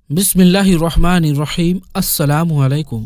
बिस्मिल्लाहिर्रहमानिर्रहीम। अस्सलामु अलैकुम।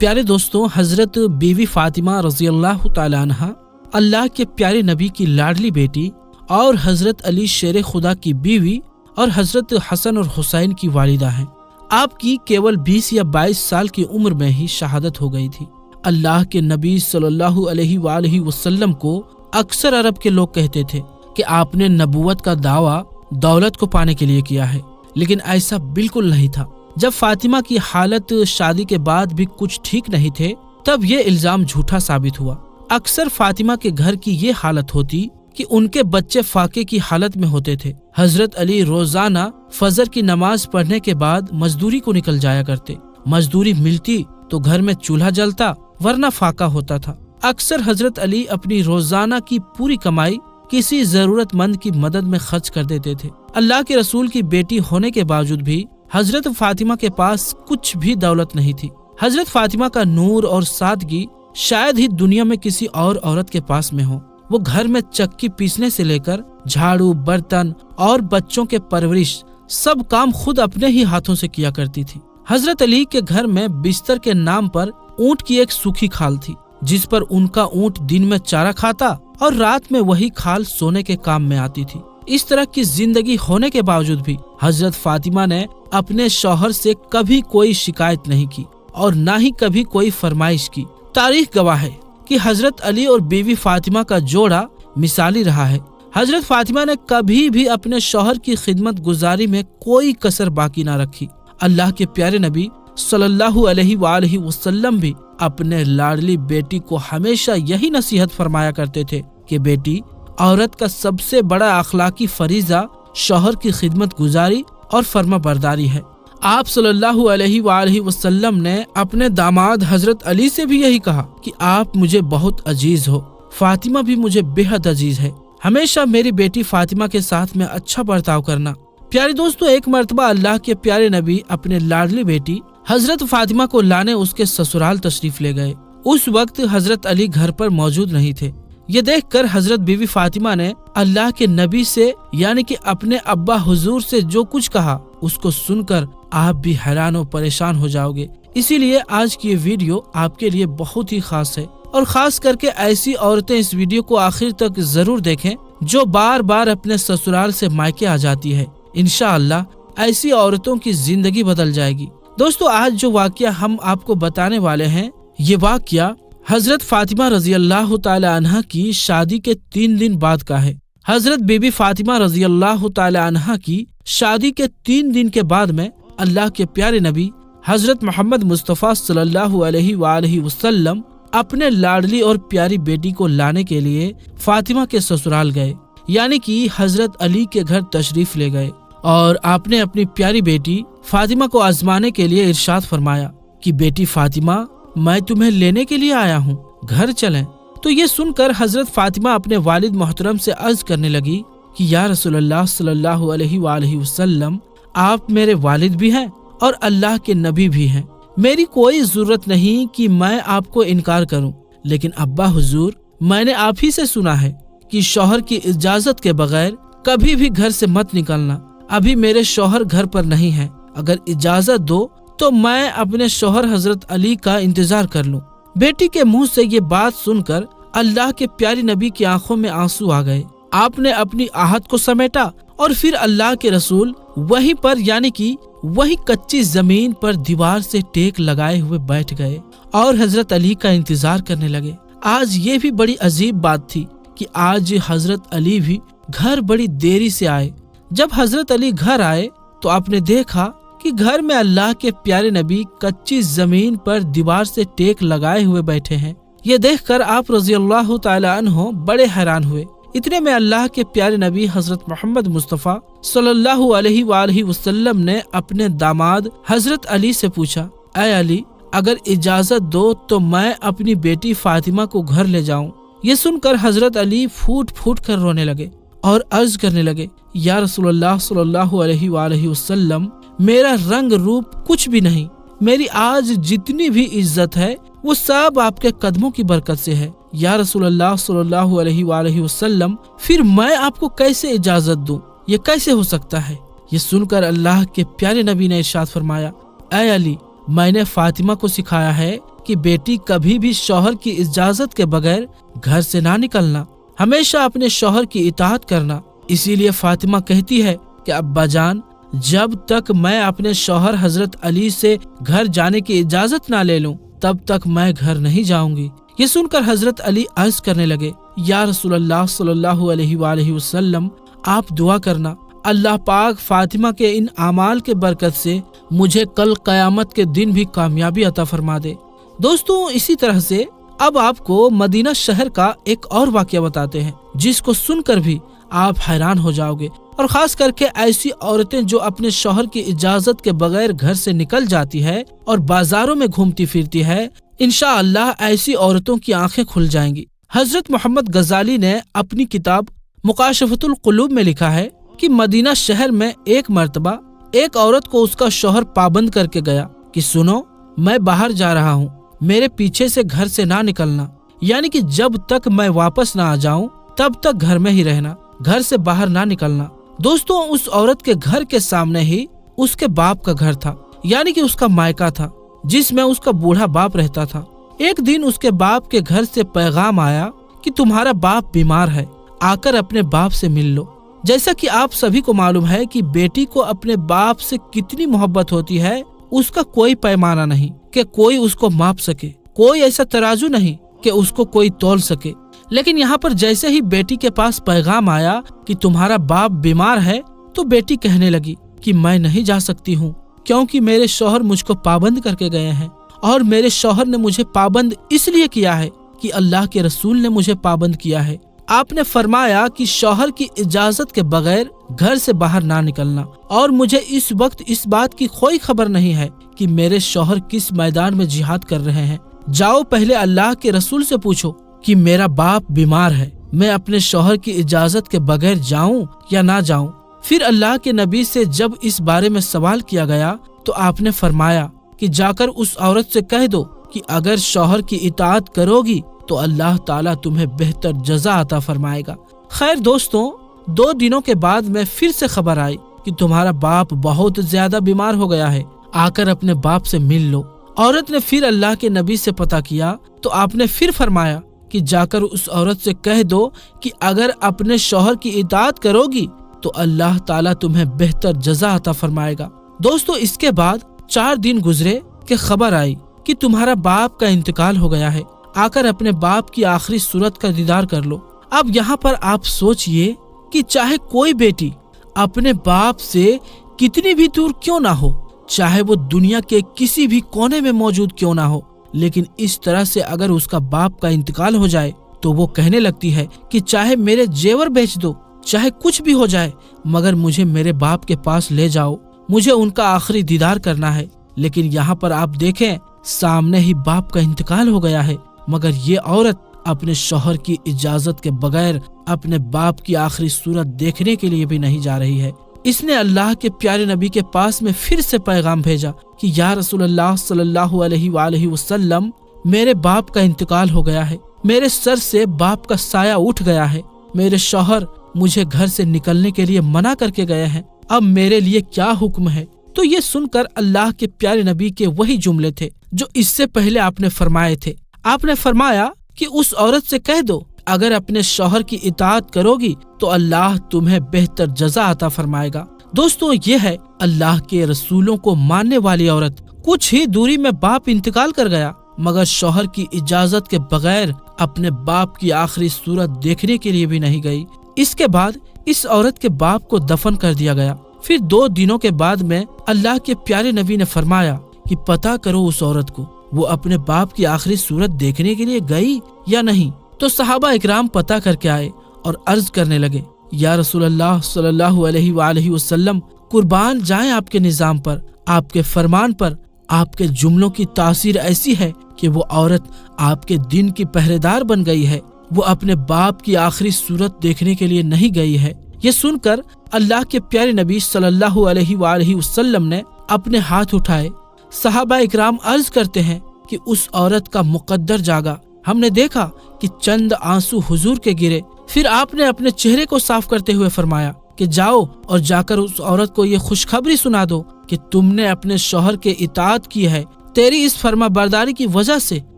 प्यारे दोस्तों, हज़रत बीवी फातिमा रज़ी अल्लाह तआला अन्हा अल्लाह के प्यारे नबी की लाडली बेटी और हज़रत अली शेर खुदा की बीवी और हज़रत हसन और हुसैन की वालिदा हैं। आपकी केवल 20 या 22 साल की उम्र में ही शहादत हो गई थी। अल्लाह के नबी सल्लल्लाहु अलैहि वसल्लम को अक्सर अरब के लोग कहते थे कि आपने नबूवत का दावा दौलत को पाने के लिए किया है, लेकिन ऐसा बिल्कुल नहीं था। जब फातिमा की हालत शादी के बाद भी कुछ ठीक नहीं थे, तब ये इल्जाम झूठा साबित हुआ। अक्सर फातिमा के घर की ये हालत होती कि उनके बच्चे फाके की हालत में होते थे। हजरत अली रोजाना फजर की नमाज पढ़ने के बाद मजदूरी को निकल जाया करते। मजदूरी मिलती तो घर में चूल्हा जलता, वरना फाका होता था। अक्सर हजरत अली अपनी रोजाना की पूरी कमाई किसी जरूरतमंद की मदद में खर्च कर देते थे। अल्लाह के रसूल की बेटी होने के बावजूद भी हजरत फातिमा के पास कुछ भी दौलत नहीं थी। हजरत फातिमा का नूर और सादगी शायद ही दुनिया में किसी और औरत के पास में हो। वो घर में चक्की पीसने से लेकर झाड़ू, बर्तन और बच्चों के परवरिश सब काम खुद अपने ही हाथों से किया करती थी। हजरत अली के घर में बिस्तर के नाम पर ऊंट की एक सूखी खाल थी, जिस पर उनका ऊंट दिन में चारा खाता और रात में वही खाल सोने के काम में आती थी। इस तरह की जिंदगी होने के बावजूद भी हजरत फातिमा ने अपने शौहर से कभी कोई शिकायत नहीं की और न ही कभी कोई फरमाइश की। तारीख गवाह है कि हजरत अली और बीवी फातिमा का जोड़ा मिसाली रहा है। हजरत फातिमा ने कभी भी अपने शौहर की खिदमत गुजारी में कोई कसर बाकी न रखी। अल्लाह के प्यारे नबी सल्लल्लाहु अलैहि वसल्लम भी अपने लाडली बेटी को हमेशा यही नसीहत फरमाया करते थे कि बेटी, औरत का सबसे बड़ा अखलाकी फरीजा शौहर की खिदमत गुजारी और फर्मा बरदारी है। आप सल्लल्लाहु अलैहि वसल्लम ने अपने दामाद हजरत अली से भी यही कहा कि आप मुझे बहुत अजीज हो, फातिमा भी मुझे बेहद अजीज है। हमेशा मेरी बेटी फातिमा के साथ में अच्छा बर्ताव करना। प्यारे दोस्तों, एक मर्तबा अल्लाह के प्यारे नबी अपने लाडली बेटी हजरत फातिमा को लाने उसके ससुराल तशरीफ ले गए। उस वक्त हजरत अली घर पर मौजूद नहीं थे। ये देखकर हजरत बीवी फातिमा ने अल्लाह के नबी से यानी कि अपने अब्बा हुजूर से जो कुछ कहा, उसको सुनकर आप भी हैरान और परेशान हो जाओगे। इसीलिए आज की ये वीडियो आपके लिए बहुत ही खास है, और खास करके ऐसी औरतें इस वीडियो को आखिर तक जरूर देखें जो बार बार अपने ससुराल से मायके आ जाती है। इंशाअल्लाह ऐसी औरतों की जिंदगी बदल जाएगी। दोस्तों, आज जो वाकया हम आपको बताने वाले हैं, ये वाकया हजरत फातिमा रजी अल्लाह तआला अन्हा की शादी के 3 दिन बाद का है। हजरत बीबी फातिमा रजी अल्लाह तआला अन्हा की शादी के 3 दिन के बाद में अल्लाह के प्यारे नबी हजरत मोहम्मद मुस्तफ़ा सल्लल्लाहु अलैहि वसल्लम अपने लाडली और प्यारी बेटी को लाने के लिए फातिमा के ससुराल गए, यानी कि हजरत अली के घर तशरीफ ले गए, और आपने अपनी प्यारी बेटी फातिमा को आजमाने के लिए इरशाद फरमाया कि बेटी फातिमा, मैं तुम्हें लेने के लिए आया हूँ, घर चलें। तो ये सुनकर हजरत फातिमा अपने वालिद मोहतरम से अर्ज करने लगी कि या रसूलल्लाह सल्लल्लाहु अलैहि वसल्लम, आप मेरे वालिद भी हैं और अल्लाह के नबी भी हैं। मेरी कोई जरूरत नहीं कि मैं आपको इनकार करूं, लेकिन अब्बा हुजूर, मैंने आप ही से सुना है कि शौहर की इजाजत के बगैर कभी भी घर से मत निकलना। अभी मेरे शौहर घर पर नहीं है, अगर इजाजत दो तो मैं अपने शौहर हजरत अली का इंतजार कर लूं। बेटी के मुंह से ये बात सुनकर अल्लाह के प्यारे नबी की आंखों में आंसू आ गए। आपने अपनी आहत को समेटा और फिर अल्लाह के रसूल वहीं पर यानी कि वही कच्ची जमीन पर दीवार से टेक लगाए हुए बैठ गए और हजरत अली का इंतजार करने लगे। आज ये भी बड़ी अजीब बात थी कि आज हजरत अली भी घर बड़ी देरी से आए। जब हजरत अली घर आए तो आपने देखा कि घर में अल्लाह के प्यारे नबी कच्ची जमीन पर दीवार से टेक लगाए हुए बैठे हैं। ये देखकर आप रज़ी अल्लाह तआला अन्हो बड़े हैरान हुए। इतने में अल्लाह के प्यारे नबी हजरत मोहम्मद मुस्तफ़ा सल्लल्लाहु अलैहि वसल्लम ने अपने दामाद हजरत अली से पूछा, ऐ अली, अगर इजाजत दो तो मैं अपनी बेटी फातिमा को घर ले जाऊं। ये सुनकर हजरत अली फूट फूट कर रोने लगे और अर्ज करने लगे, या रसूलल्लाह सल्लल्लाहु अलैहि वसल्लम, मेरा रंग रूप कुछ भी नहीं, मेरी आज जितनी भी इज्जत है वो सब आपके कदमों की बरकत से है। या रसूलल्लाह सल्लल्लाहु अलैहि वसल्लम, फिर मैं आपको कैसे इजाजत दूं? ये कैसे हो सकता है? ये सुनकर अल्लाह के प्यारे नबी ने इरशाद फरमाया, ऐ अली, मैंने फातिमा को सिखाया है कि बेटी कभी भी शौहर की इजाजत के बगैर घर से ना निकलना, हमेशा अपने शौहर की इताअत करना। इसीलिए फातिमा कहती है कि अब्बा जान, जब तक मैं अपने शौहर हजरत अली से घर जाने की इजाजत ना ले लूं, तब तक मैं घर नहीं जाऊंगी। ये सुनकर हजरत अली अर्ज करने लगे, या रसूलल्लाह सल्लल्लाहु अलैहि वसल्लम, आप दुआ करना, अल्लाह पाक फातिमा के इन आमाल के बरकत से मुझे कल कयामत के दिन भी कामयाबी अता फरमा दे। दोस्तों, इसी तरह से अब आपको मदीना शहर का एक और वाकया बताते हैं, जिसको सुनकर भी आप हैरान हो जाओगे। और खास करके ऐसी औरतें जो अपने शौहर की इजाजत के बगैर घर से निकल जाती है और बाजारों में घूमती फिरती है, इंशाअल्लाह ऐसी औरतों की आंखें खुल जाएंगी। हजरत मोहम्मद गजाली ने अपनी किताब मुकाशफतुल कुलूब में लिखा है कि मदीना शहर में एक मर्तबा एक औरत को उसका शौहर पाबंद करके गया कि सुनो, मैं बाहर जा रहा हूँ, मेरे पीछे से घर से ना निकलना, यानी कि जब तक मैं वापस ना आ जाऊं तब तक घर में ही रहना, घर से बाहर ना निकलना। दोस्तों, उस औरत के घर के सामने ही उसके बाप का घर था, यानी कि उसका मायका था, जिसमें उसका बूढ़ा बाप रहता था। एक दिन उसके बाप के घर से पैगाम आया कि तुम्हारा बाप बीमार है, आकर अपने बाप से मिल लो। जैसा कि आप सभी को मालूम है कि बेटी को अपने बाप से कितनी मोहब्बत होती है, उसका कोई पैमाना नहीं कि कोई उसको माप सके, कोई ऐसा तराजू नहीं कि उसको कोई तौल सके। लेकिन यहाँ पर जैसे ही बेटी के पास पैगाम आया कि तुम्हारा बाप बीमार है, तो बेटी कहने लगी कि मैं नहीं जा सकती हूँ, क्योंकि मेरे शौहर मुझको पाबंद करके गए हैं, और मेरे शौहर ने मुझे पाबंद इसलिए किया है कि अल्लाह के रसूल ने मुझे पाबंद किया है। आपने फरमाया कि शौहर की इजाजत के बगैर घर से बाहर ना निकलना, और मुझे इस वक्त इस बात की कोई खबर नहीं है कि मेरे शौहर किस मैदान में जिहाद कर रहे हैं। जाओ पहले अल्लाह के रसूल से पूछो कि मेरा बाप बीमार है, मैं अपने शौहर की इजाजत के बगैर जाऊं या ना जाऊं। फिर अल्लाह के नबी से जब इस बारे में सवाल किया गया तो आपने फरमाया कि जाकर उस औरत से कह दो कि अगर शौहर की इताअत करोगी तो अल्लाह ताला तुम्हें बेहतर जज़ा अता फरमाएगा। खैर दोस्तों, 2 दिनों के बाद में फिर से खबर आई कि तुम्हारा बाप बहुत ज्यादा बीमार हो गया है, आकर अपने बाप से मिल लो। औरत ने फिर अल्लाह के नबी से पता किया तो आपने फिर फरमाया कि जाकर उस औरत से कह दो कि अगर अपने शौहर की इताअत करोगी तो अल्लाह ताला तुम्हें बेहतर जज़ा अता फरमाएगा। दोस्तों, इसके बाद 4 दिन गुजरे कि खबर आई कि तुम्हारा बाप का इंतकाल हो गया है, आकर अपने बाप की आखिरी सूरत का दीदार कर लो। अब यहाँ पर आप सोचिए कि चाहे कोई बेटी अपने बाप से कितनी भी दूर क्यों ना हो, चाहे वो दुनिया के किसी भी कोने में मौजूद क्यों ना हो, लेकिन इस तरह से अगर उसका बाप का इंतकाल हो जाए तो वो कहने लगती है कि चाहे मेरे जेवर बेच दो, चाहे कुछ भी हो जाए, मगर मुझे मेरे बाप के पास ले जाओ, मुझे उनका आखिरी दीदार करना है। लेकिन यहाँ पर आप देखें, सामने ही बाप का इंतकाल हो गया है, मगर ये औरत अपने शौहर की इजाजत के बगैर अपने बाप की आखिरी सूरत देखने के लिए भी नहीं जा रही है। इसने अल्लाह के प्यारे नबी के पास में फिर से पैगाम भेजा कि या रसूलल्लाह सल्लल्लाहु अलैहि वसल्लम, मेरे बाप का इंतकाल हो गया है, मेरे सर से बाप का साया उठ गया है, मेरे शौहर मुझे घर से निकलने के लिए मना करके गए हैं, अब मेरे लिए क्या हुक्म है। तो ये सुनकर अल्लाह के प्यारे नबी के वही जुमले थे जो इससे पहले आपने फरमाए थे। आपने फरमाया कि उस औरत से कह दो अगर अपने शौहर की इताअत करोगी तो अल्लाह तुम्हें बेहतर जज़ा अता फरमाएगा। दोस्तों, ये है अल्लाह के रसूलों को मानने वाली औरत। कुछ ही दूरी में बाप इंतकाल कर गया, मगर शौहर की इजाजत के बगैर अपने बाप की आखिरी सूरत देखने के लिए भी नहीं गई। इसके बाद इस औरत के बाप को दफन कर दिया गया। फिर 2 दिनों के बाद में अल्लाह के प्यारे नबी ने फरमाया कि पता करो उस औरत को, वो अपने बाप की आखिरी सूरत देखने के लिए गई या नहीं। तो सहाबा इकराम पता करके आए और अर्ज करने लगे, या रसूलल्लाह सल्लल्लाहु अलैहि वसल्लम, कुर्बान जाएं आपके निजाम पर, आपके फरमान पर। आपके जुमलों की तासीर ऐसी है कि वो औरत आपके दिन की पहरेदार बन गई है, वो अपने बाप की आखिरी सूरत देखने के लिए नहीं गई है। ये सुनकर अल्लाह के प्यारे नबी सल्लल्लाहु अलैहि वसल्लम ने अपने हाथ उठाए। सहाबा इकराम अर्ज करते हैं कि उस औरत का मुकद्दर जागा, हमने देखा कि चंद आंसू हुजूर के गिरे। फिर आपने अपने चेहरे को साफ करते हुए फरमाया کہ جاؤ اور جا کر اس عورت کو یہ خوشخبری سنا دو کہ تم نے اپنے شوہر کے اطاعت کی ہے، تیری اس فرما برداری کی وجہ سے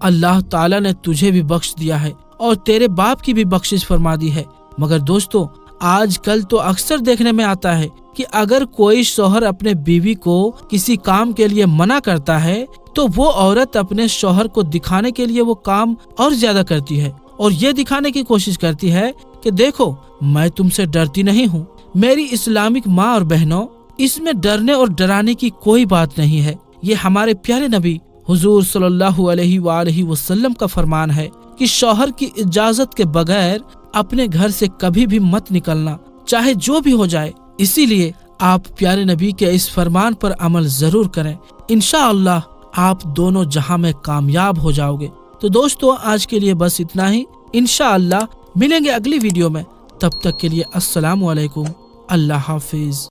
اللہ تعالیٰ نے تجھے بھی بخش دیا ہے اور تیرے باپ کی بھی بخشش فرما دی ہے۔ مگر دوستو، آج کل تو اکثر دیکھنے میں آتا ہے کہ اگر کوئی شوہر اپنے بیوی کو کسی کام کے لیے منع کرتا ہے تو وہ عورت اپنے شوہر کو دکھانے کے لیے وہ کام اور زیادہ کرتی ہے اور یہ دکھانے کی کوشش کرتی ہے کہ دیکھو میں تم سے ڈرتی نہیں ہوں۔ میری اسلامک ماں اور بہنوں، اس میں ڈرنے اور ڈرانے کی کوئی بات نہیں ہے۔ یہ ہمارے پیارے نبی حضور صلی اللہ علیہ وآلہ وسلم کا فرمان ہے کہ شوہر کی اجازت کے بغیر اپنے گھر سے کبھی بھی مت نکلنا، چاہے جو بھی ہو جائے۔ اسی لیے آپ پیارے نبی کے اس فرمان پر عمل ضرور کریں، انشاءاللہ آپ دونوں جہاں میں کامیاب ہو جاؤ گے۔ تو دوستو، آج کے لیے بس اتنا ہی، انشاءاللہ ملیں گے اگلی ویڈیو میں۔ تب تک کے لیے السلام علیکم، اللہ حافظ۔